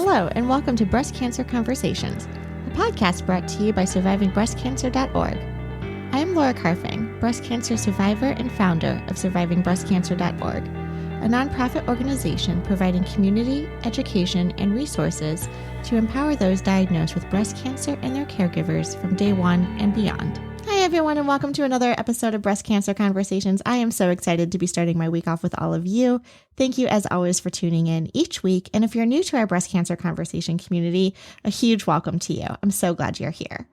Hello, and welcome to Breast Cancer Conversations, a podcast brought to you by survivingbreastcancer.org. I am Laura Carfing, breast cancer survivor and founder of survivingbreastcancer.org, a nonprofit organization providing community, education, and resources to empower those diagnosed with breast cancer and their caregivers from day one and beyond. Hi, everyone, and welcome to another episode of Breast Cancer Conversations. I am so excited to be starting my week off with all of you. Thank you, as always, for tuning in each week. And if you're new to our Breast Cancer Conversation community, a huge welcome to you. I'm so glad you're here.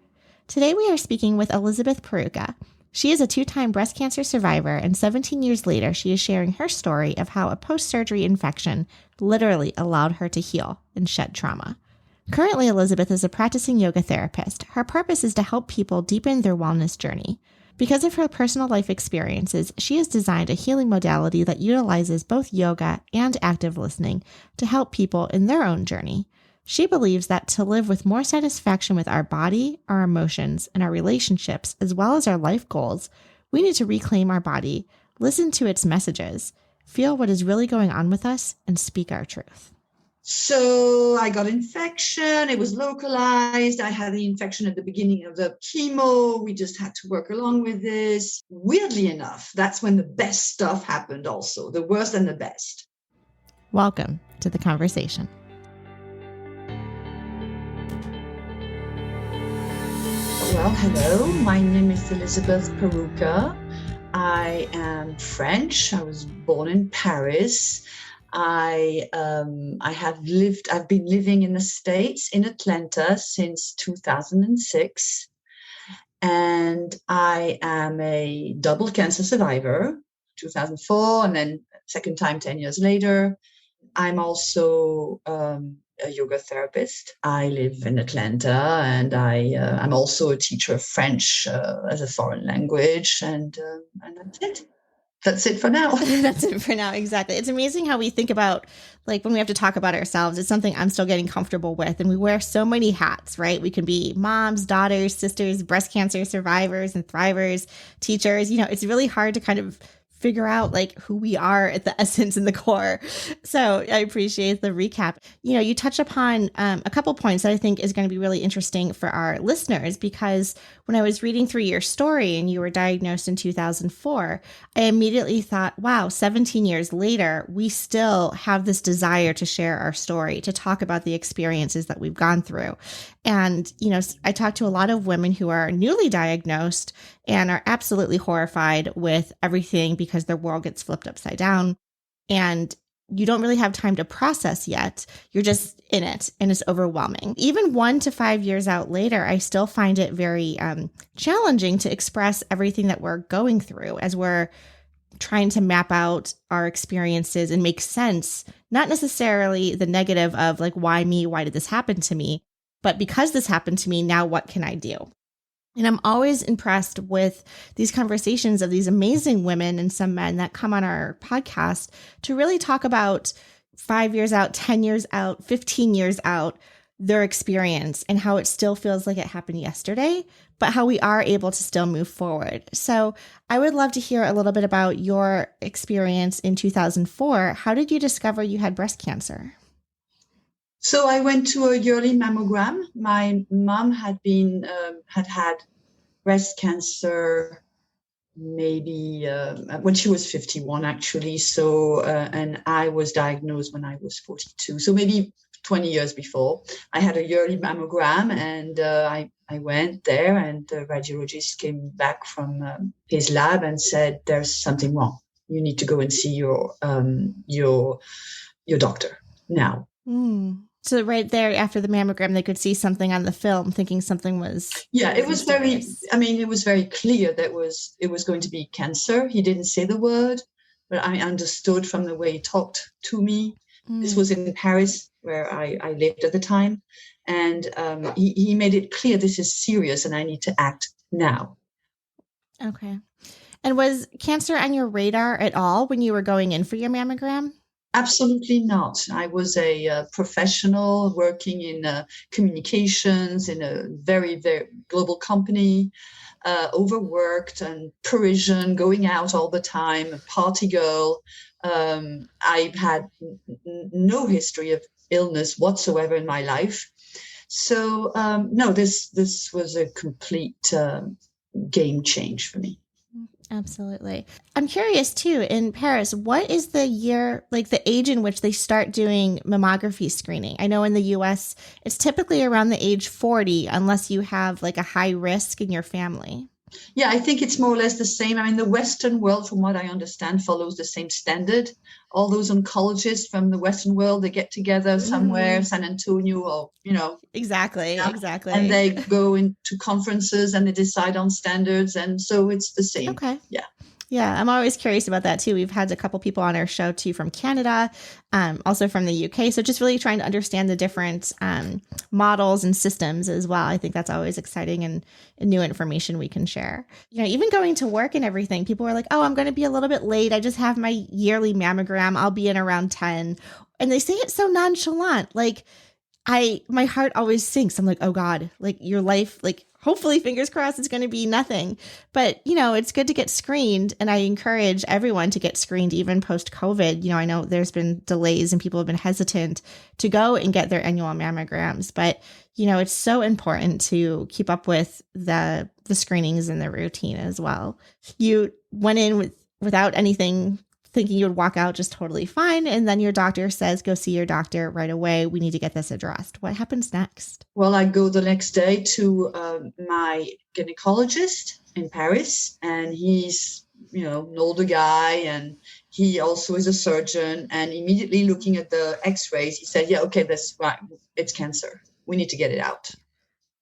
Today, we are speaking with Elisabeth Perucca. She is a 2-time breast cancer survivor, and 17 years later, she is sharing her story of how a post-surgery infection literally allowed her to heal and shed trauma. Currently, Elisabeth is a practicing yoga therapist. Her purpose is to help people deepen their wellness journey. Because of her personal life experiences, she has designed a healing modality that utilizes both yoga and active listening to help people in their own journey. She believes that to live with more satisfaction with our body, our emotions, and our relationships, as well as our life goals, we need to reclaim our body, listen to its messages, feel what is really going on with us, and speak our truth. So I got infection. It was localized. I had the infection at the beginning of the chemo. We just had to work along with this. Weirdly enough, that's when the best stuff happened also, the worst and the best. Welcome to the conversation. Well, hello. My name is Elisabeth Perucca. I am French. I was born in Paris. I've been living in the States, in Atlanta, since 2006. And I am a double cancer survivor, 2004, and then second time 10 years later. I'm also a yoga therapist. I live in Atlanta, and I'm also a teacher of French as a foreign language, and that's it. That's it for now. That's it for now. Exactly. It's amazing how we think about, like, when we have to talk about ourselves, it's something I'm still getting comfortable with. And we wear so many hats, right? We can be moms, daughters, sisters, breast cancer survivors and thrivers, teachers. You know, it's really hard to kind of figure out like who we are at the essence and the core. So I appreciate the recap. You know, you touch upon a couple points that I think is going to be really interesting for our listeners, because when I was reading through your story and you were diagnosed in 2004, I immediately thought, wow, 17 years later, we still have this desire to share our story, to talk about the experiences that we've gone through. And, you know, I talked to a lot of women who are newly diagnosed and are absolutely horrified with everything because their world gets flipped upside down. And you don't really have time to process yet. You're just in it, and it's overwhelming. Even 1 to 5 years out later, I still find it very challenging to express everything that we're going through as we're trying to map out our experiences and make sense, not necessarily the negative of like, why me? Why did this happen to me? But because this happened to me, now what can I do? And I'm always impressed with these conversations of these amazing women and some men that come on our podcast to really talk about 5 years out, 10 years out, 15 years out, their experience and how it still feels like it happened yesterday, but how we are able to still move forward. So I would love to hear a little bit about your experience in 2004. How did you discover you had breast cancer? So I went to a yearly mammogram. My mom had had breast cancer maybe when she was 51, actually. So and I was diagnosed when I was 42. So maybe 20 years before. I had a yearly mammogram, and I went there, and the radiologist came back from his lab and said, "There's something wrong. You need to go and see your doctor now." So right there after the mammogram, they could see something on the film, thinking something was. Yeah, it was it was very clear that it was going to be cancer. He didn't say the word, but I understood from the way he talked to me. This was in Paris, where I lived at the time. And he made it clear, this is serious and I need to act now. Okay. And was cancer on your radar at all when you were going in for your mammogram? Absolutely not. I was a professional working in communications in a very, very global company, overworked and Parisian, going out all the time, a party girl. I've had no history of illness whatsoever in my life. So no, this was a complete game change for me. Absolutely. I'm curious too, in Paris, what is the year, like the age in which they start doing mammography screening? I know in the US, it's typically around the age 40, unless you have like a high risk in your family. Yeah, I think it's more or less the same. I mean, the Western world, from what I understand, follows the same standard. All those oncologists from the Western world, they get together somewhere, Hmm. San Antonio, or, Exactly, yeah, and exactly. they go into conferences and they decide on standards. And so it's the same. Okay. Yeah. Yeah, I'm always curious about that too. We've had a couple people on our show too from Canada, also from the UK. So just really trying to understand the different models and systems as well. I think that's always exciting and new information we can share. Even going to work and everything, people are like, "Oh, I'm going to be a little bit late. I just have my yearly mammogram. I'll be in around 10." And they say it so nonchalant, like my heart always sinks. I'm like, oh God, like your life, like hopefully fingers crossed it's going to be nothing. But, it's good to get screened. And I encourage everyone to get screened even post COVID. I know there's been delays and people have been hesitant to go and get their annual mammograms, but it's so important to keep up with the screenings and the routine as well. You went in without anything, thinking you would walk out just totally fine. And then your doctor says, go see your doctor right away. We need to get this addressed. What happens next? Well, I go the next day to my gynecologist in Paris, and he's, an older guy, and he also is a surgeon. And immediately looking at the X-rays, he said, "Yeah, okay, that's right. It's cancer. We need to get it out.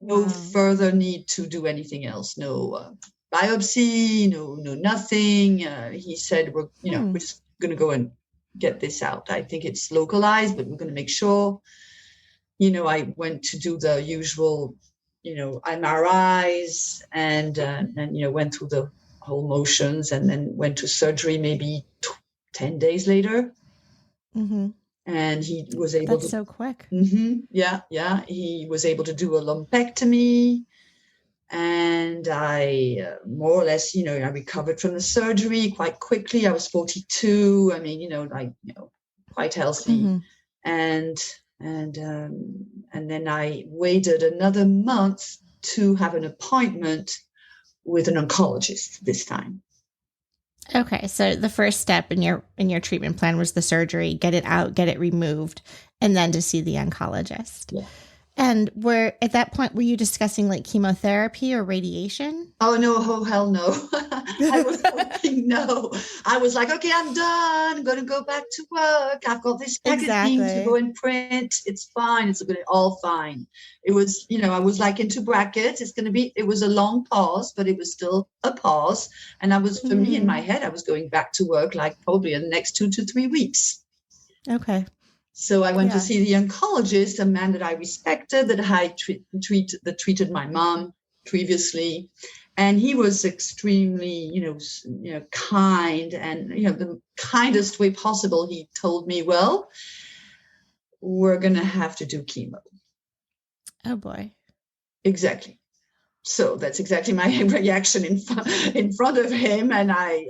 No Wow. further need to do anything else. No biopsy. No, nothing." He said, we're Hmm. just going to go and get this out. I think it's localized, but we're going to make sure." I went to do the usual, MRIs, and went through the whole motions, and then went to surgery maybe 10 days later. Mm-hmm. And he was able That's to, so quick. yeah, he was able to do a lumpectomy. And I more or less, I recovered from the surgery quite quickly. I was 42. I mean, quite healthy. Mm-hmm. And and then I waited another month to have an appointment with an oncologist this time. Okay. So the first step in your treatment plan was the surgery, get it out, get it removed, and then to see the oncologist. Yeah. And at that point, were you discussing like chemotherapy or radiation? Oh no, oh hell no. I was hoping no. I was like, okay, I'm done. I'm gonna go back to work. I've got this magazine to go Exactly. and print. It's fine. It's gonna all fine. It was, I was like into brackets. It was a long pause, but it was still a pause. And for me in my Mm-hmm. head, I was going back to work like probably in the next 2 to 3 weeks. Okay. So I went to Yeah. see the oncologist, a man that I respected, that I treated my mom previously, and he was extremely, kind, and the kindest way possible. He told me, "Well, we're gonna have to do chemo." Oh boy. Exactly. So that's exactly my reaction in front of him, and I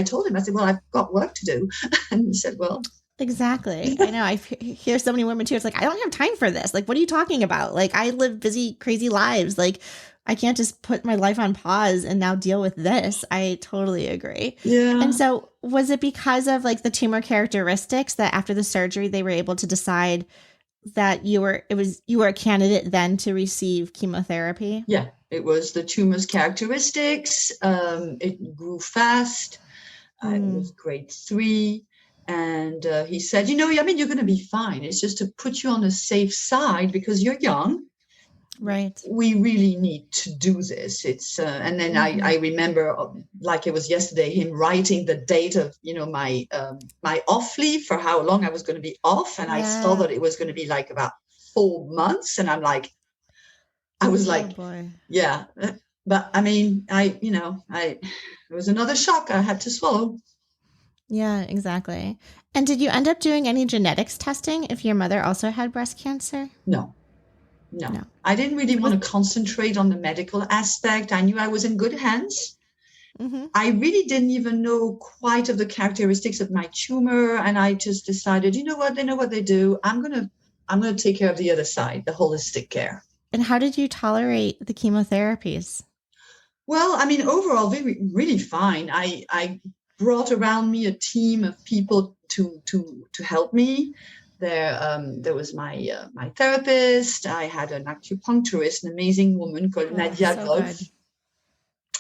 told him, I said, "Well, I've got work to do," and he said, "Well." Exactly. I know. Hear so many women too. It's like, I don't have time for this. Like, what are you talking about? Like, I live busy, crazy lives. Like, I can't just put my life on pause and now deal with this. I totally agree. And Yeah. so, was it because of like the tumor characteristics that after the surgery they were able to decide that you were a candidate then to receive chemotherapy? Yeah, it was the tumor's characteristics. It grew fast. It was Mm, grade 3. And he said, I mean, you're going to be fine. It's just to put you on the safe side because you're young. right. We really need to do this. And then Mm-hmm. I remember, like it was yesterday, him writing the date of, my off leave for how long I was going to be off. And I saw Yeah. that it was going to be like about 4 months. And I was Oh like, boy. yeah. But I mean, it was another shock I had to swallow. Yeah, exactly. And did you end up doing any genetics testing if your mother also had breast cancer? No, no. No. I didn't really want Was to concentrate on the medical aspect. I knew I was in good hands. I really didn't even know quite of the characteristics of my tumor. And I just decided, you know what, they know what they do. I'm gonna take care of the other side, the holistic care. And how did you tolerate the chemotherapies? Well, I mean, overall, really fine. I brought around me a team of people to help me. There was my therapist. I had an acupuncturist, an amazing woman called Oh, Nadia so good. Groff.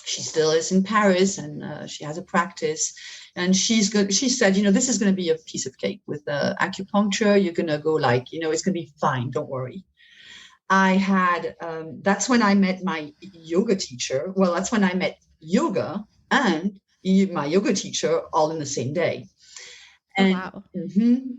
She still is in Paris, and she has a practice. And she's good. She said, this is going to be a piece of cake with acupuncture. You're going to go it's going to be fine. Don't worry. I had, that's when I met my yoga teacher. Well, that's when I met yoga and my yoga teacher all in the same day. Oh, And, wow.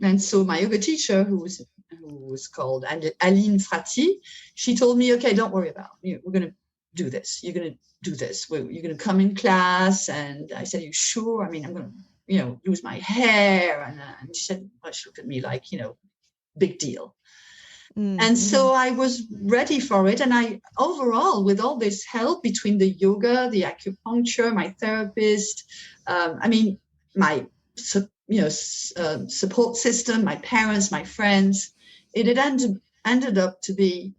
and so my yoga teacher, who was called Aline Frati, she told me, okay, don't worry about it. We're going to do this. You're going to do this. You're going to come in class. And I said, you sure? I mean, I'm going to, lose my hair. And she said, well, she looked at me like, big deal. Mm-hmm. And so I was ready for it. And I overall, with all this help between the yoga, the acupuncture, my therapist, my support system, my parents, my friends, it had ended up to be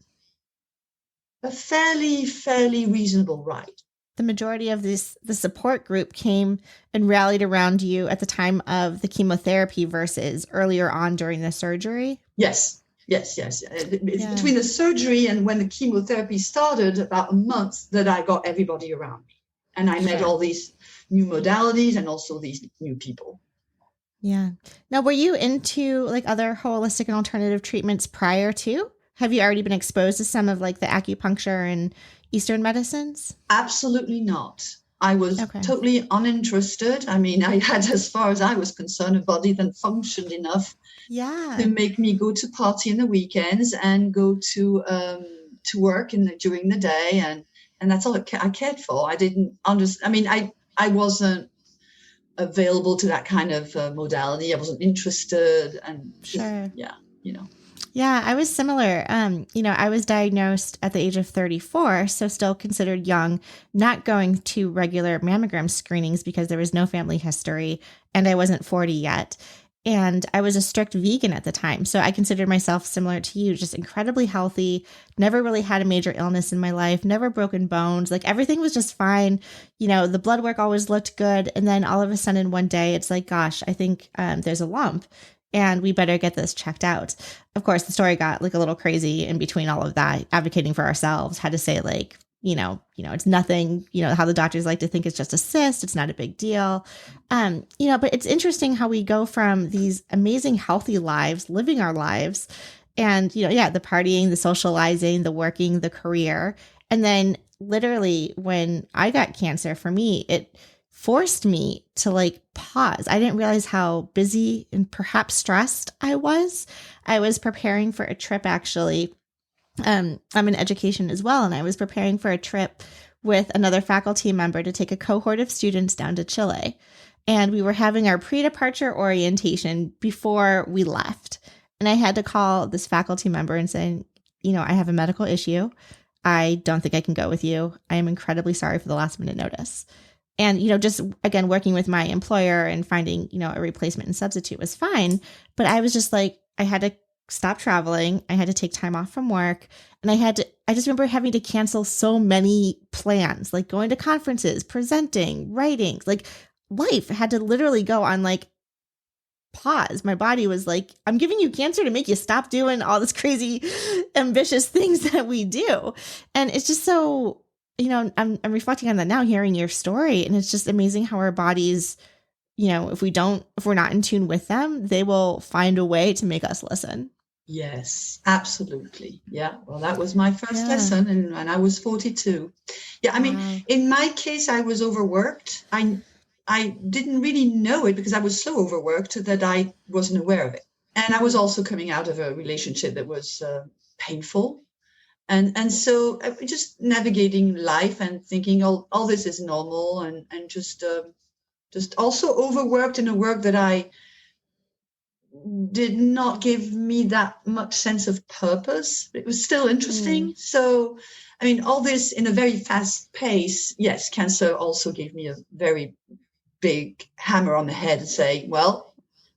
a fairly reasonable ride. The majority of the support group came and rallied around you at the time of the chemotherapy versus earlier on during the surgery? Yes. Between the surgery and when the chemotherapy started, about a month that I got everybody around me. And I met all these new modalities and also these new people. Yeah. Now, were you into other holistic and alternative treatments prior to? Have you already been exposed to some of the acupuncture and Eastern medicines? Absolutely not. I was totally uninterested. I mean, I had, as far as I was concerned, a body that functioned enough to make me go to party in the weekends and go to work during the day, and that's all I cared for. I didn't understand. I mean, I wasn't available to that kind of modality. I wasn't interested, and Yeah, I was similar. I was diagnosed at the age of 34, so still considered young, not going to regular mammogram screenings because there was no family history and I wasn't 40 yet. And I was a strict vegan at the time. So I considered myself similar to you, just incredibly healthy, never really had a major illness in my life, never broken bones. Everything was just fine. The blood work always looked good. And then all of a sudden one day it's gosh, I think there's a lump and we better get this checked out. Of course, the story got a little crazy in between all of that, advocating for ourselves, had to say it's nothing, how the doctors like to think it's just a cyst. It's not a big deal. But it's interesting how we go from these amazing, healthy lives, living our lives and, the partying, the socializing, the working, the career. And then literally when I got cancer, for me, it forced me to pause. I didn't realize how busy and perhaps stressed I was. I was preparing for a trip, actually. I'm in education as well, and I was preparing for a trip with another faculty member to take a cohort of students down to Chile. And we were having our pre-departure orientation before we left. And I had to call this faculty member and say, I have a medical issue. I don't think I can go with you. I am incredibly sorry for the last minute notice. And, just again, working with my employer and finding, a replacement and substitute was fine. But I was just I had to stop traveling. I had to take time off from work. And I just remember having to cancel so many plans, going to conferences, presenting, writing, life had to literally go on pause. My body was I'm giving you cancer to make you stop doing all this crazy, ambitious things that we do. And it's just so, I'm reflecting on that now, hearing your story. And it's just amazing how our bodies, if we're not in tune with them, they will find a way to make us listen. Yes, absolutely. Yeah. Well, that was my first lesson, and I was 42. Yeah. I mean, in my case, I was overworked. I didn't really know it because I was so overworked that I wasn't aware of it. And I was also coming out of a relationship that was painful. And so just navigating life and thinking, all this is normal, and just also overworked in a work that I did not give me that much sense of purpose. It was still interesting. So I mean, all this in a very fast pace. Yes, cancer also gave me a very big hammer on the head and say, well,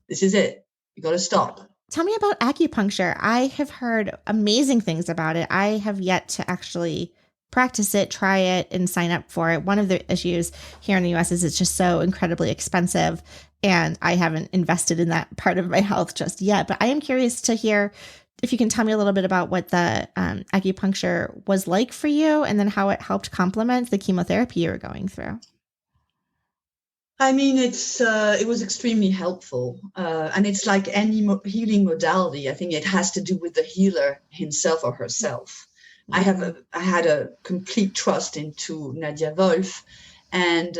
this is it. You got to stop. Tell me about acupuncture. I have heard amazing things about it. I have yet to actually practice it, try it, and sign up for it. One of the issues here in the US is it's just so incredibly expensive, and I haven't invested in that part of my health just yet. But I am curious to hear if you can tell me a little bit about what the acupuncture was like for you, and then how it helped complement the chemotherapy you were going through. I mean, it was extremely helpful, and it's like any healing modality. I think it has to do with the healer himself or herself. Mm-hmm. I had a complete trust into Nadia Wolf, and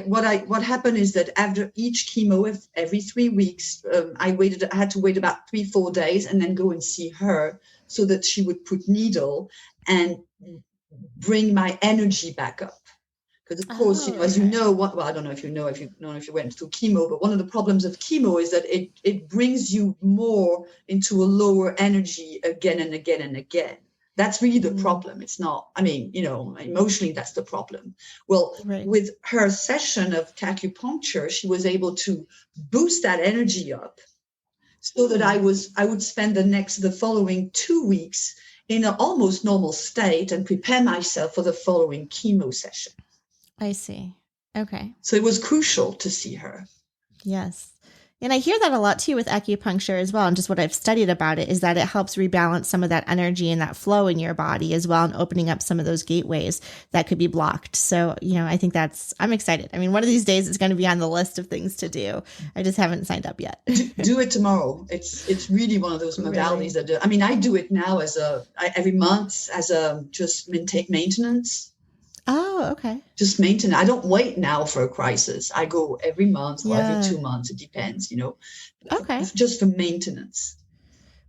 what happened is that after each chemo, every 3 weeks, I had to wait about 3-4 days, and then go and see her so that she would put needle and bring my energy back up. Because of course, as you know, well, I don't know if you know, if you went through chemo, but one of the problems of chemo is that it brings you more into a lower energy again and again and again. That's really the problem. It's not, I mean, emotionally, that's the problem. Well, with her session of acupuncture, she was able to boost that energy up so that I would spend the following 2 weeks in an almost normal state and prepare myself for the following chemo session. I see. Okay. So it was crucial to see her. Yes. And I hear that a lot too with acupuncture as well. And just what I've studied about it is that it helps rebalance some of that energy and that flow in your body as well, and opening up some of those gateways that could be blocked. So, I think I'm excited. I mean, one of these days it's going to be on the list of things to do. I just haven't signed up yet. Do it tomorrow. It's really one of those modalities that I do it now every month as just maintenance. Oh, okay. Just maintenance. I don't wait now for a crisis. I go every month or every 2 months. It depends, Okay. Just for maintenance.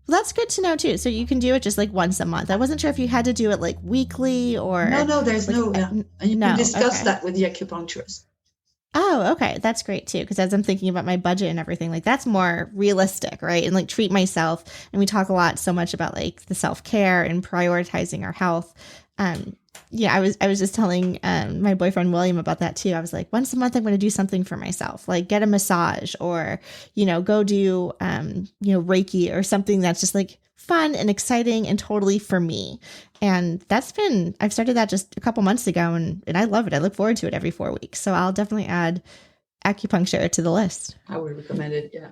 Well, that's good to know too. So you can do it just like once a month. I wasn't sure if you had to do it like weekly or. No, there's and you can discuss that with the acupuncturist. Oh, okay. That's great too. Because as I'm thinking about my budget and everything, like that's more realistic, right? And like treat myself. And we talk a lot so much about like the self-care and prioritizing our health. I was just telling my boyfriend William about that too. I was like, once a month I'm going to do something for myself, like get a massage or, go do, Reiki or something that's just like fun and exciting and totally for me. And I've started that just a couple months ago and I love it. I look forward to it every 4 weeks. So I'll definitely add acupuncture to the list. I would recommend it. Yeah.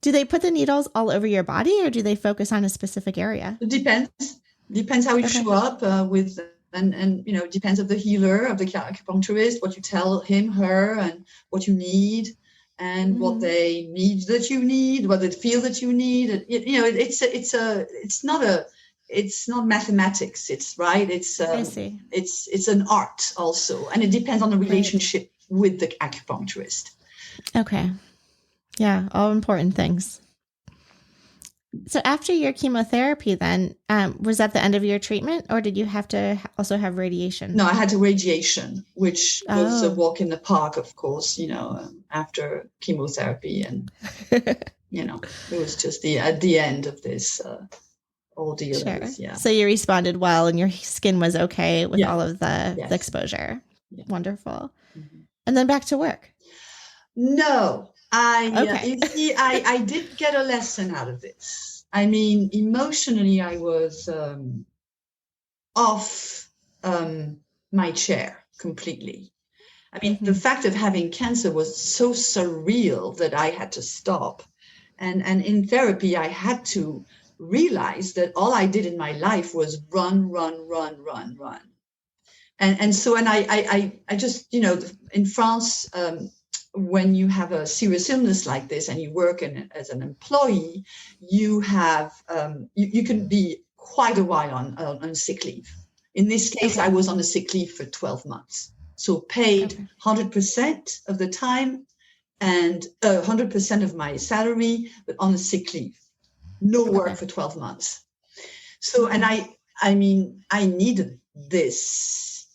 Do they put the needles all over your body or do they focus on a specific area? It depends how you show up with. And it depends of the healer, of the acupuncturist, what you tell him, her, and what you need, and what they need that you need, what they feel that you need. It's not mathematics. It's right. It's an art also, and it depends on the relationship with the acupuncturist. Okay. Yeah, all important things. So after your chemotherapy then, was that the end of your treatment or did you have to also have radiation? No, I had a radiation, which was a walk in the park, of course, after chemotherapy. And, it was just at the end of this ordeal. Sure. Yeah. So you responded well and your skin was okay with all of the exposure. Yeah. Wonderful. Mm-hmm. And then back to work. No. I did get a lesson out of this. I mean, emotionally, I was off my chair completely. I mean, the fact of having cancer was so surreal that I had to stop. And in therapy, I had to realize that all I did in my life was run. And so I just, in France, when you have a serious illness like this and you work as an employee, you have you can be quite a while on sick leave. In this case, I was on a sick leave for 12 months, so paid 100% of the time and 100% of my salary, but on a sick leave, no work for 12 months. So, and I mean, I needed this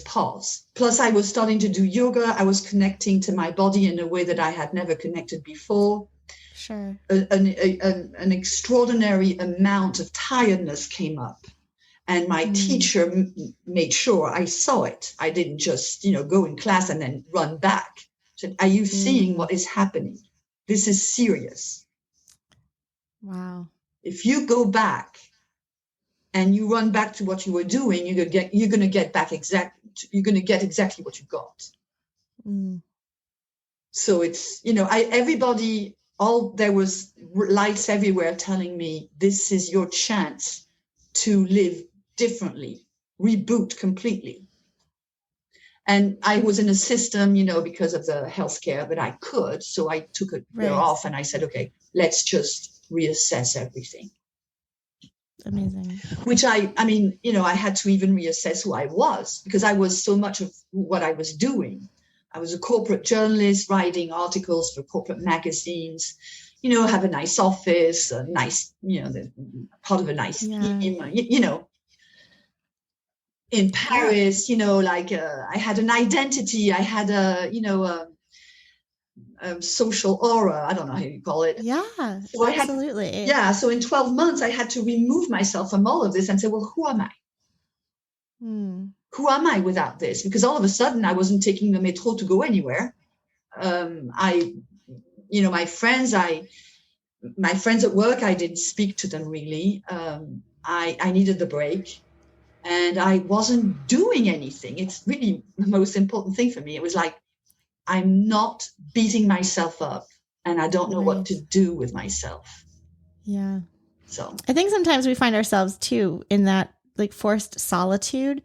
pause. Plus, I was starting to do yoga. I was connecting to my body in a way that I had never connected before. Sure. An extraordinary amount of tiredness came up. And my teacher made sure I saw it. I didn't just, go in class and then run back. She said, are you seeing what is happening? This is serious. Wow. If you go back and you run back to what you were doing, you're going to get exactly what you got. So it's, there was lights everywhere telling me, this is your chance to live differently, reboot completely. And I was in a system, because of the healthcare that I could. So I took a year off and I said, okay, let's just reassess everything. Amazing. Which I had to even reassess who I was, because I was so much of what I was doing. I was a corporate journalist writing articles for corporate magazines, have a nice office, a nice, part of a nice team, in Paris, I had an identity, I had a social aura. I don't know how you call it. Yeah, so absolutely. So in 12 months, I had to remove myself from all of this and say, well, who am I? Who am I without this? Because all of a sudden, I wasn't taking the metro to go anywhere. My friends at work, I didn't speak to them really. I needed the break. And I wasn't doing anything. It's really the most important thing for me. It was like, I'm not beating myself up and I don't know what to do with myself. Yeah. So I think sometimes we find ourselves too in that like forced solitude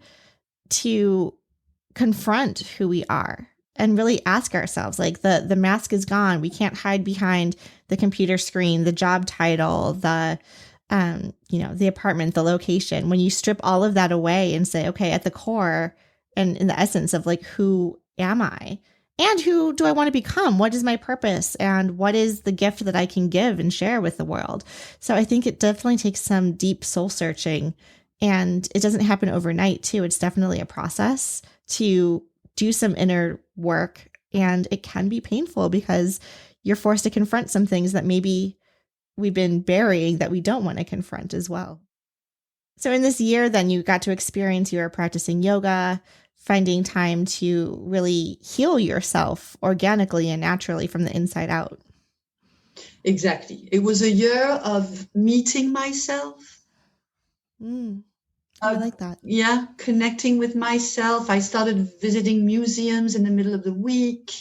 to confront who we are and really ask ourselves, like the mask is gone. We can't hide behind the computer screen, the job title, the apartment, the location. When you strip all of that away and say, okay, at the core and in the essence of like, who am I? And who do I want to become? What is my purpose? And what is the gift that I can give and share with the world? So I think it definitely takes some deep soul searching, and it doesn't happen overnight too. It's definitely a process to do some inner work, and it can be painful because you're forced to confront some things that maybe we've been burying that we don't want to confront as well. So in this year, then you got to experience, you were practicing yoga, finding time to really heal yourself organically and naturally from the inside out. Exactly. It was a year of meeting myself. I like that. Yeah, connecting with myself. I started visiting museums in the middle of the week.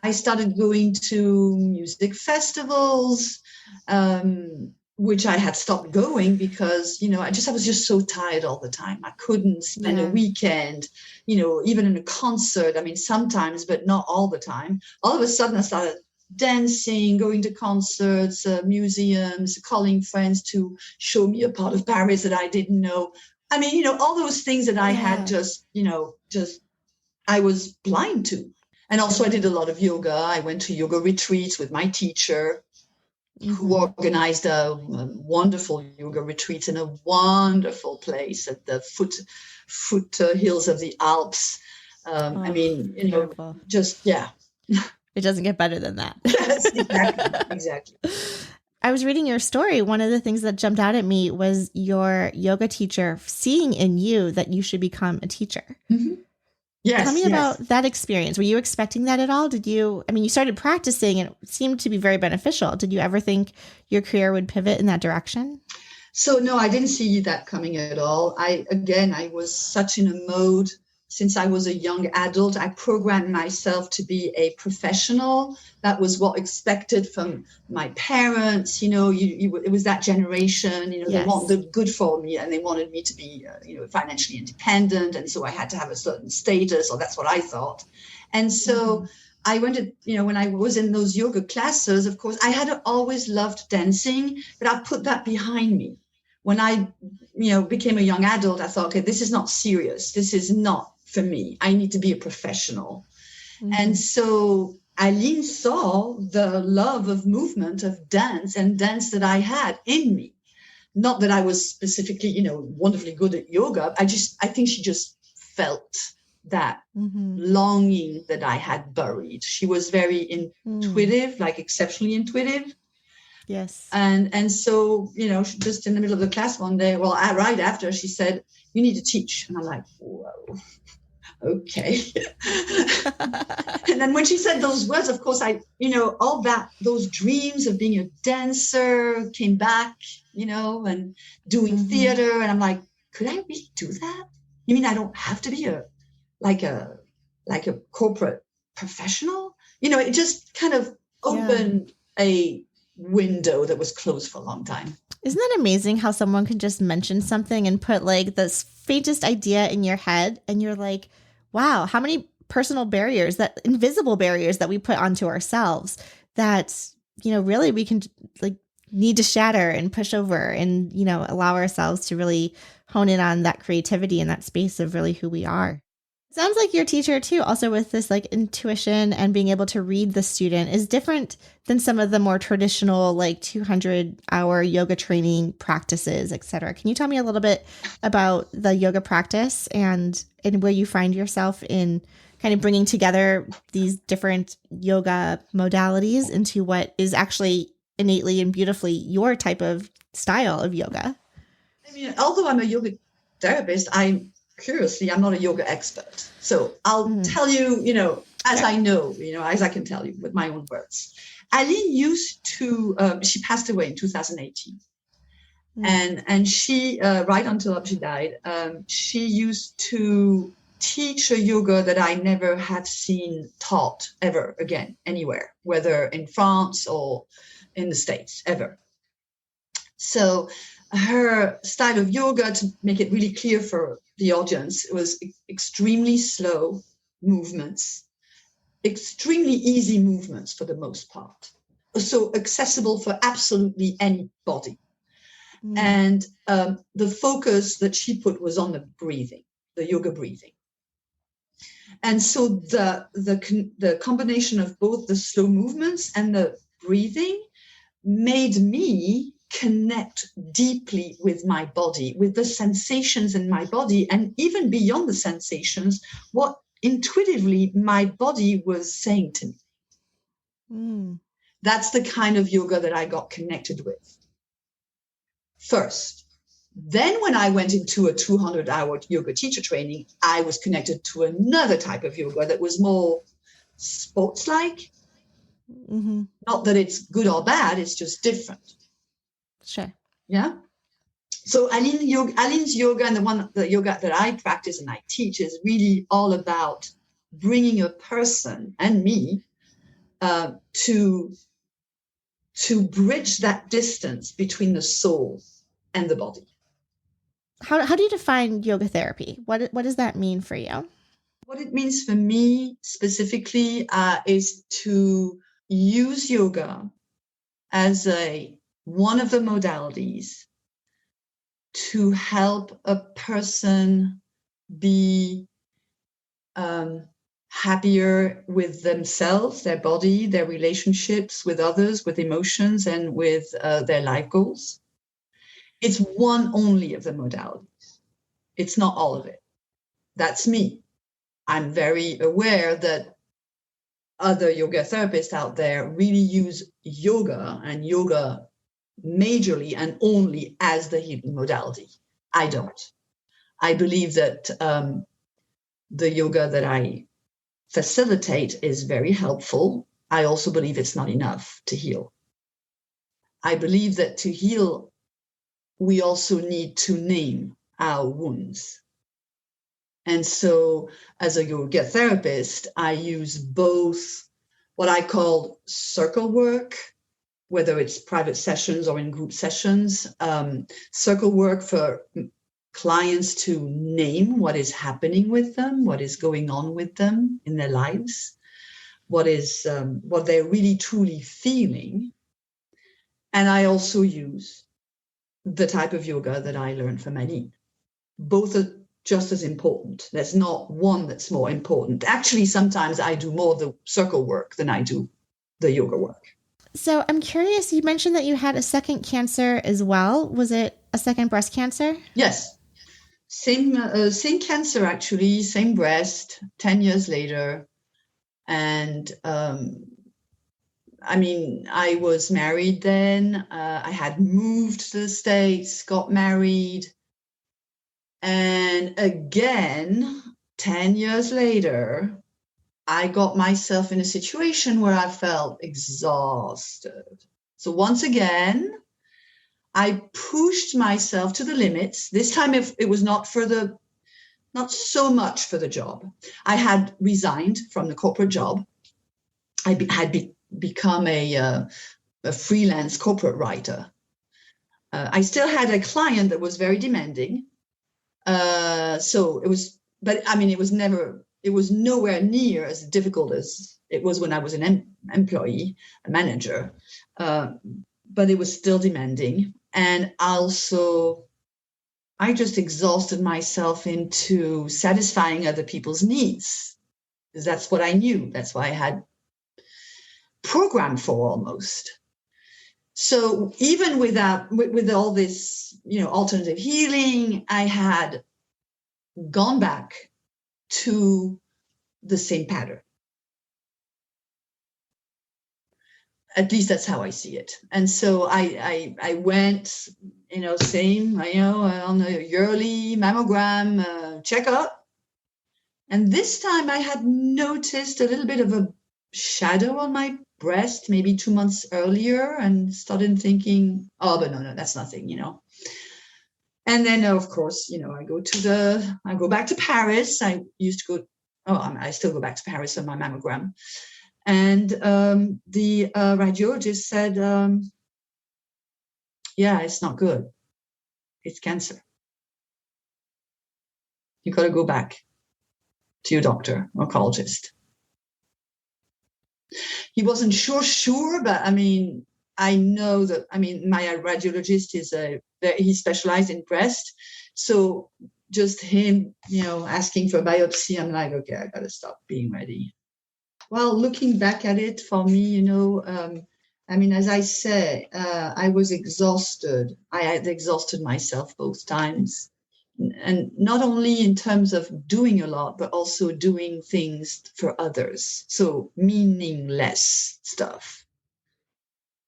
I started going to music festivals, which I had stopped going because, I was just so tired all the time. I couldn't spend a weekend, even in a concert. I mean, sometimes, but not all the time. All of a sudden, I started dancing, going to concerts, museums, calling friends to show me a part of Paris that I didn't know. I mean, all those things that I had I was blind to. And also I did a lot of yoga. I went to yoga retreats with my teacher, who organized a wonderful yoga retreat in a wonderful place at the foothills of the Alps. Beautiful. It doesn't get better than that. Yes, exactly. I was reading your story. One of the things that jumped out at me was your yoga teacher seeing in you that you should become a teacher. Yes. Tell me about that experience. Were you expecting that at all? You started practicing and it seemed to be very beneficial. Did you ever think your career would pivot in that direction? So no, I didn't see that coming at all. I was such in a mode since I was a young adult. I programmed myself to be a professional. That was what expected from my parents. It was that generation. They wanted good for me, and they wanted me to be, financially independent. And so I had to have a certain status, or that's what I thought. And so I went to, when I was in those yoga classes, of course, I had always loved dancing, but I put that behind me. When I, became a young adult, I thought, okay, this is not serious. This is not for me. I need to be a professional. And so Eileen saw the love of movement, of dance that I had in me. Not that I was specifically, wonderfully good at yoga. I think she just felt that longing that I had buried. She was very intuitive, like exceptionally intuitive. Yes. And so, just in the middle of the class one day, right after, she said, "You need to teach." And I'm like, whoa, okay. And then when she said those words, of course, those dreams of being a dancer came back, and doing theater. And I'm like, could I really do that? You mean I don't have to be like a corporate professional? It just kind of opened a window that was closed for a long time. Isn't that amazing how someone can just mention something and put like this faintest idea in your head and you're like, wow, how many personal barriers, that invisible barriers that we put onto ourselves that, really we can like need to shatter and push over and, allow ourselves to really hone in on that creativity and that space of really who we are. Sounds like your teacher too, also with this like intuition and being able to read the student, is different than some of the more traditional like 200-hour yoga training practices, et cetera. Can you tell me a little bit about the yoga practice and where you find yourself in kind of bringing together these different yoga modalities into what is actually innately and beautifully your type of style of yoga? I mean, although I'm a yoga therapist, I'm not a yoga expert. So I'll tell you, as I know, as I can tell you with my own words. Aline used to, she passed away in 2018. And she, right until she died, she used to teach a yoga that I never have seen taught ever again, anywhere, whether in France or in the States, ever. So her style of yoga, to make it really clear for the audience, it was extremely slow movements, extremely easy movements for the most part. So accessible for absolutely anybody. And the focus that she put was on the breathing, the yoga breathing. And so the combination of both the slow movements and the breathing made me connect deeply with my body, with the sensations in my body, and even beyond the sensations, what intuitively my body was saying to me. That's the kind of yoga that I got connected with first. Then when I went into a 200-hour yoga teacher training, I was connected to another type of yoga that was more sports-like. Not that it's good or bad, it's just different. Sure. Yeah. So Aline's yoga and the yoga that I practice and I teach is really all about bringing a person and me to bridge that distance between the soul and the body. How do you define yoga therapy? What does that mean for you? What it means for me specifically is to use yoga as one of the modalities to help a person be happier with themselves, their body, their relationships with others, with emotions, and with their life goals. It's one only of the modalities. It's not all of it. That's me. I'm very aware that other yoga therapists out there really use yoga and yoga majorly and only as the healing modality. I don't. I believe that the yoga that I facilitate is very helpful. I also believe it's not enough to heal. I believe that to heal, we also need to name our wounds. And so as a yoga therapist, I use both what I call circle work, whether it's private sessions or in group sessions, circle work for clients to name what is happening with them, what is going on with them in their lives, what they're really truly feeling. And I also use the type of yoga that I learned from Aline. Both are just as important. There's not one that's more important. Actually, sometimes I do more of the circle work than I do the yoga work. So I'm curious, you mentioned that you had a second cancer as well. Was it a second breast cancer? Yes. Same cancer, actually, same breast, 10 years later. And I mean, I was married then. I had moved to the States, got married. And again, 10 years later, I got myself in a situation where I felt exhausted. So once again, I pushed myself to the limits. This time it was not so much for the job. I had resigned from the corporate job. I had become a freelance corporate writer. I still had a client that was very demanding. So it was, but I mean, it was nowhere near as difficult as it was when I was an employee, a manager. But it was still demanding. And also, I just exhausted myself into satisfying other people's needs, because that's what I knew. That's what I had programmed for almost. So even with all this, alternative healing, I had gone back to the same pattern. At least that's how I see it. And so I went, same, on a yearly mammogram checkup. And this time I had noticed a little bit of a shadow on my breast, maybe 2 months earlier, and started thinking, oh, but no, that's nothing, And then, of course, I go back to Paris. I used to go, I still go back to Paris on my mammogram. And the radiologist said, yeah, it's not good. It's cancer. You got to go back to your doctor, oncologist. He wasn't sure, but I mean, I know that, my radiologist he specialized in breast. So just him, asking for a biopsy, I'm like, okay, I got to stop being ready. Well, looking back at it for me, as I say, I was exhausted. I had exhausted myself both times. And not only in terms of doing a lot, but also doing things for others. So meaningless stuff.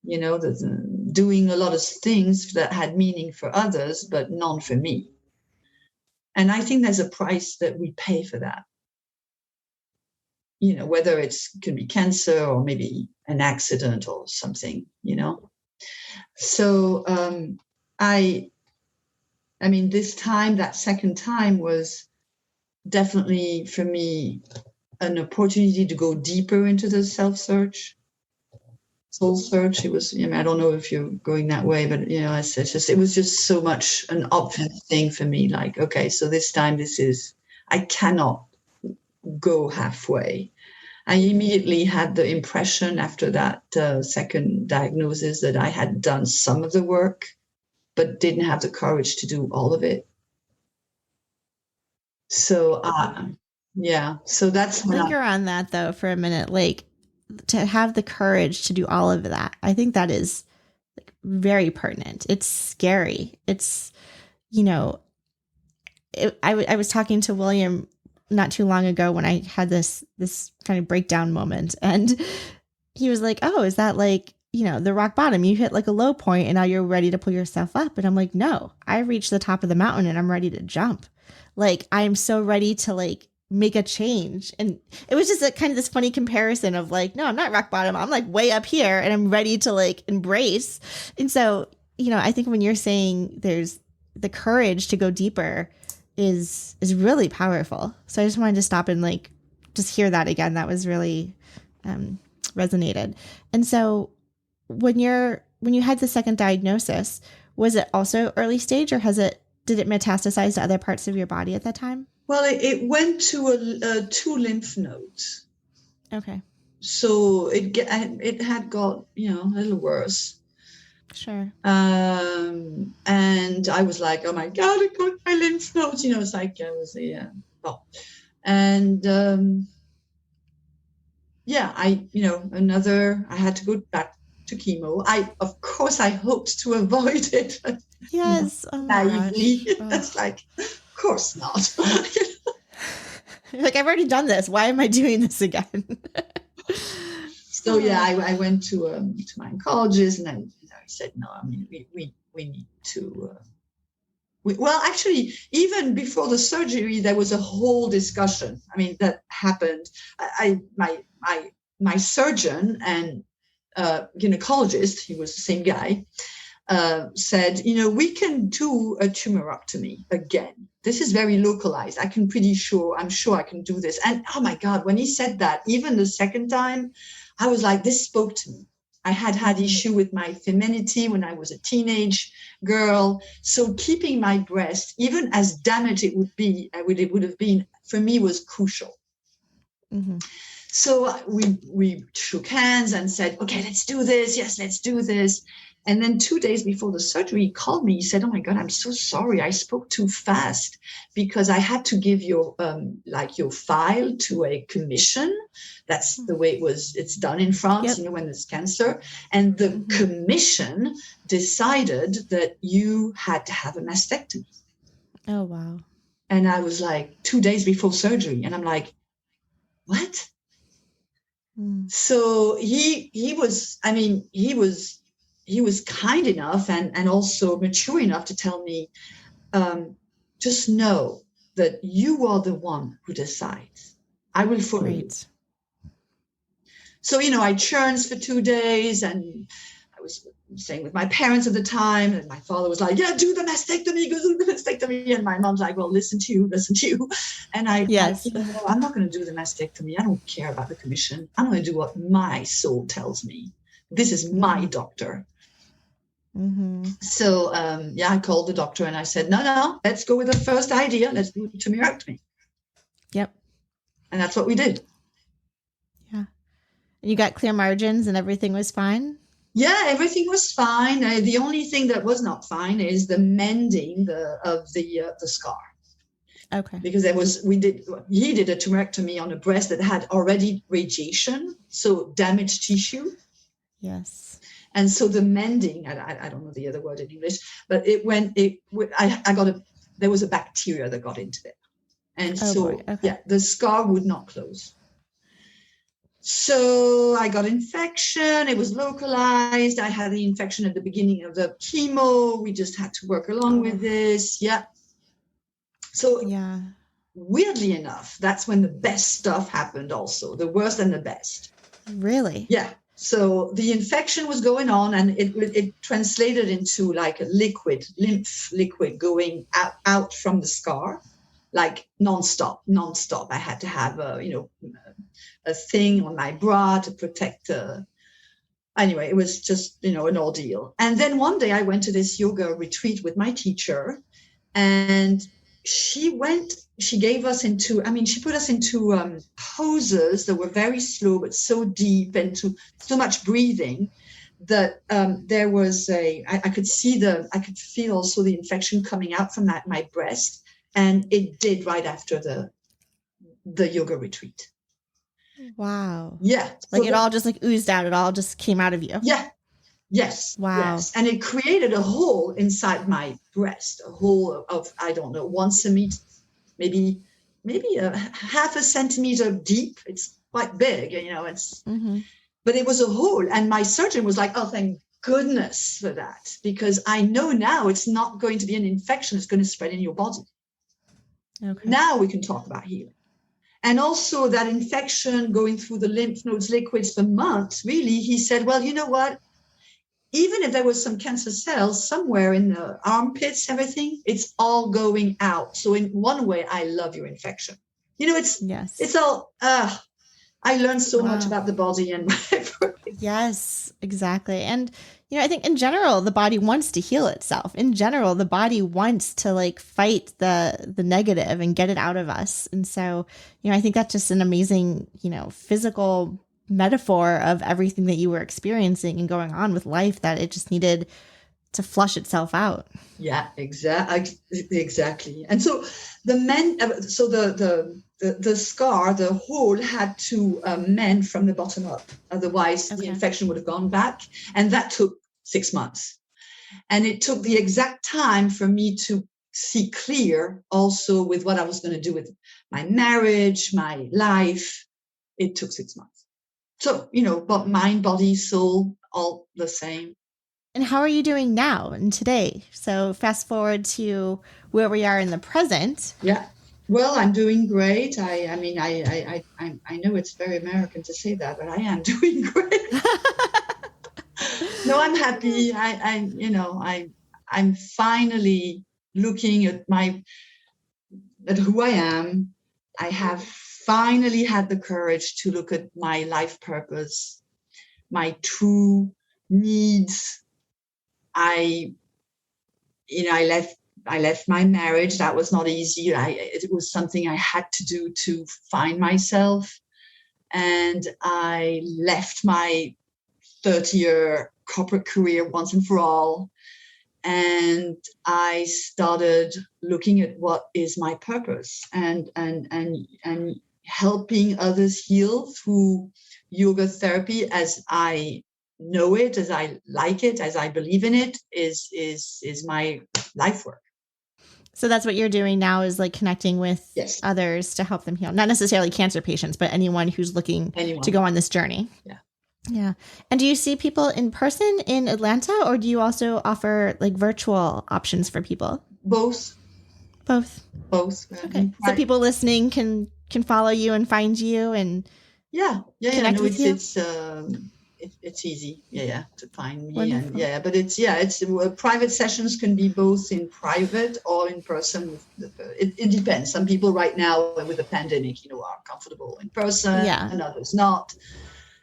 Doing a lot of things that had meaning for others, but none for me. And I think there's a price that we pay for that. Whether it could be cancer or maybe an accident or something, So this time, that second time was definitely for me an opportunity to go deeper into the self-search, soul search. It was, I don't know if you're going that way, but it was just so much an obvious thing for me. Like, okay, so this time I cannot go halfway. I immediately had the impression after that second diagnosis that I had done some of the work, but didn't have the courage to do all of it. So, so that's when linger on that though for a minute, like to have the courage to do all of that. I think that is very pertinent. It's scary. It's, I was talking to William not too long ago when I had this kind of breakdown moment, and he was like, oh, is that like, the rock bottom? You hit like a low point and now you're ready to pull yourself up. And I'm like, no, I reached the top of the mountain and I'm ready to jump. Like, I'm so ready to like make a change. And it was just kind of this funny comparison of like, no, I'm not rock bottom. I'm like way up here and I'm ready to like embrace. And so, I think when you're saying there's the courage to go deeper is really powerful. So I just wanted to stop and like just hear that again. That was really resonated. And so when you had the second diagnosis, was it also early stage, or did it metastasize to other parts of your body at that time? Well, it went to 2 lymph nodes. Okay. So it had got, a little worse. Sure. And I was like, oh my God, I got my lymph nodes. It's like I was, and I had to go back to chemo. Of course, I hoped to avoid it. Yes. Oh my naively. gosh. That's like, of course not. Like, I've already done this. Why am I doing this again? So yeah, I went to my oncologist, and I said, no, I mean, we need to. Well, actually, even before the surgery, there was a whole discussion. I mean, that happened. My surgeon and gynecologist, he was the same guy, said, we can do a tumorectomy again. This is very localized. I'm sure I can do this. And oh my God, when he said that, even the second time, I was like, this spoke to me. I had issue with my femininity when I was a teenage girl. So keeping my breast, even as damaged it would have been, for me, was crucial. Mm-hmm. So we shook hands and said, okay, let's do this. Yes, let's do this. And then 2 days before the surgery, he called me. He said, oh my God, I'm so sorry. I spoke too fast because I had to give your file to a commission. That's the way it's done in France, when there's cancer. And the commission decided that you had to have a mastectomy. Oh, wow. And I was like 2 days before surgery. And I'm like, what? So he was kind enough and also mature enough to tell me, just know that you are the one who decides. I will follow you. So, I churned for 2 days, and I was staying with my parents at the time, and my father was like, yeah, do the mastectomy, go do the mastectomy. And my mom's like, well, listen to you. And I'm not going to do the mastectomy. I don't care about the commission. I'm going to do what my soul tells me. This is my doctor. Mm-hmm. So, I called the doctor and I said, no, let's go with the first idea. Let's do tumorectomy. Yep. And that's what we did. Yeah. And you got clear margins and everything was fine? Yeah, everything was fine. The only thing that was not fine is the mending of the scar. Okay. Because he did a tumorectomy on a breast that had already radiation, so damaged tissue. Yes. And so the mending, I don't know the other word in English, but there was a bacteria that got into it. And the scar would not close. So I got infection. It was localized. I had the infection at the beginning of the chemo. We just had to work along with this. Yeah. So weirdly enough, that's when the best stuff happened also, the worst and the best. Really? Yeah. So the infection was going on, and it translated into like a lymph liquid going out from the scar, like nonstop. I had to have a thing on my bra to protect. Anyway, it was just an ordeal. And then one day I went to this yoga retreat with my teacher, and she put us into poses that were very slow but so deep, and to so much breathing that there was I could feel also the infection coming out from my breast, and it did right after the yoga retreat. Wow. Yeah. Like it all just like oozed out. It all just came out of you. Yeah. Yes. Wow. Yes. And it created a hole inside my breast, a hole of, I don't know, 1 centimeter, maybe a half a centimeter deep. It's quite big, but it was a hole. And my surgeon was like, oh, thank goodness for that, because I know now it's not going to be an infection. It's going to spread in your body. Okay. Now we can talk about healing. And also that infection going through the lymph nodes liquids for months, really, he said, well, you know what? Even if there was some cancer cells somewhere in the armpits, everything, it's all going out. So in one way, I love your infection. It's all, I learned so much about the body and whatever. Yes, exactly. And, I think in general, the body wants to heal itself. In general, the body wants to like fight the negative and get it out of us. And so, I think that's just an amazing, physical metaphor of everything that you were experiencing and going on with life, that it just needed to flush itself out. Yeah, exactly. And so the scar, the hole had to mend from the bottom up. Otherwise, the infection would have gone back. And that took 6 months. And it took the exact time for me to see clear also with what I was going to do with my marriage, my life. It took 6 months. So, but mind, body, soul, all the same. And how are you doing now and today? So fast forward to where we are in the present. Yeah. Well, I'm doing great. I know it's very American to say that, but I am doing great. No, I'm happy. I'm finally looking at who I am. I have finally had the courage to look at my life purpose, my true needs. I left my marriage. That was not easy. It was something I had to do to find myself. And I left my 30-year corporate career once and for all. And I started looking at what is my purpose and helping others heal through yoga therapy as I know it, as I like it, as I believe in it, is my life work. So that's what you're doing now, is like connecting with others to help them heal. Not necessarily cancer patients, but anyone who's looking to go on this journey. Yeah. Yeah. And do you see people in person in Atlanta, or do you also offer like virtual options for people? Both. Okay. So people listening can follow you and find you and connect with you? It's easy, to find me. Wonderful. And it's private sessions can be both in private or in person. It depends. Some people right now with the pandemic, are comfortable in person, and others not.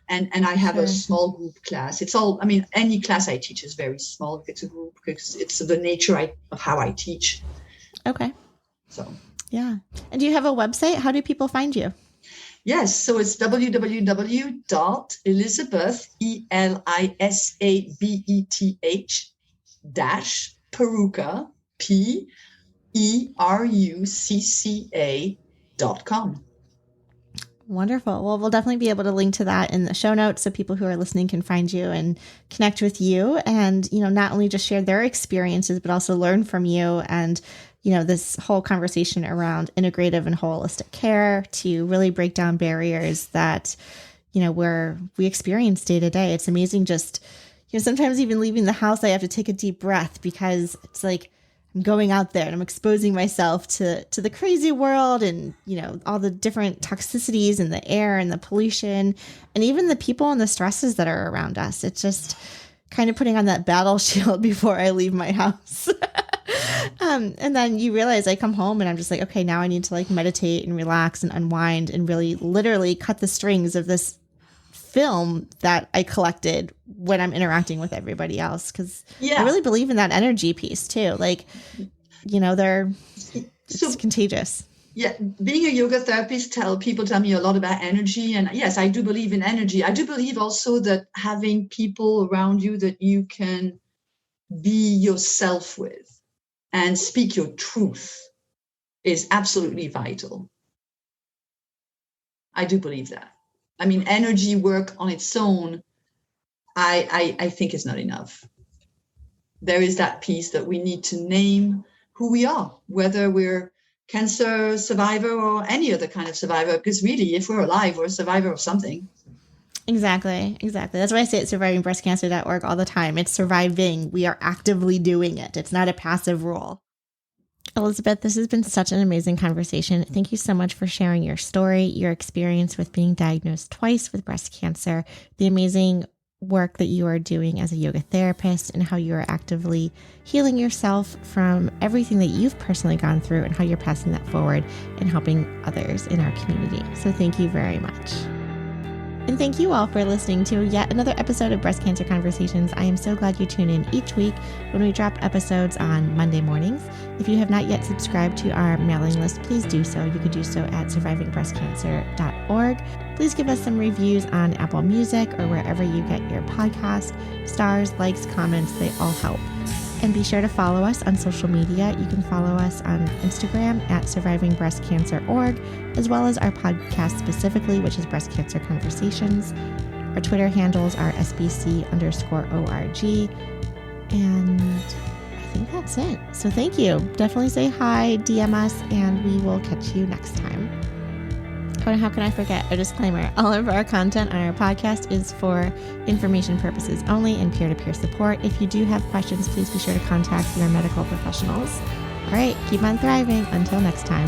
And I have a small group class. It's all, any class I teach is very small. It's a group because it's the nature of how I teach. Okay. So. Yeah. And do you have a website? How do people find you? Yes, so it's www.elisabeth, ELISABETH Perucca, PERUCCA.com. Wonderful. Well, we'll definitely be able to link to that in the show notes so people who are listening can find you and connect with you and, not only just share their experiences, but also learn from you and, this whole conversation around integrative and holistic care to really break down barriers that, we experience day to day. It's amazing just, sometimes even leaving the house, I have to take a deep breath because it's like, I'm going out there and I'm exposing myself to the crazy world and, all the different toxicities in the air and the pollution and even the people and the stresses that are around us. It's just kind of putting on that battle shield before I leave my house. And then you realize I come home and I'm just like, okay, now I need to like meditate and relax and unwind and really literally cut the strings of this film that I collected when I'm interacting with everybody else. Cause I really believe in that energy piece too. Like, it's contagious. Yeah. Being a yoga therapist, people tell me a lot about energy. And yes, I do believe in energy. I do believe also that having people around you that you can be yourself with and speak your truth is absolutely vital. I do believe that. Energy work on its own, I think is not enough. There is that piece that we need to name who we are, whether we're cancer survivor or any other kind of survivor, because really, if we're alive, we're a survivor of something. Exactly. That's why I say at survivingbreastcancer.org all the time. It's surviving. We are actively doing it. It's not a passive role. Elisabeth, this has been such an amazing conversation. Thank you so much for sharing your story, your experience with being diagnosed twice with breast cancer, the amazing work that you are doing as a yoga therapist, and how you are actively healing yourself from everything that you've personally gone through and how you're passing that forward and helping others in our community. So thank you very much. And thank you all for listening to yet another episode of Breast Cancer Conversations. I am so glad you tune in each week when we drop episodes on Monday mornings. If you have not yet subscribed to our mailing list, please do so. You could do so at survivingbreastcancer.org. Please give us some reviews on Apple Music or wherever you get your podcast. Stars, likes, comments, they all help. And be sure to follow us on social media. You can follow us on Instagram at survivingbreastcancer.org, as well as our podcast specifically, which is Breast Cancer Conversations. Our Twitter handles are SBC_ORG. And I think that's it. So thank you. Definitely say hi, DM us, and we will catch you next time. and how can I forget? A disclaimer. All of our content on our podcast is for information purposes only and peer-to-peer support. If you do have questions, please be sure to contact your medical professionals. All right, keep on thriving. Until next time.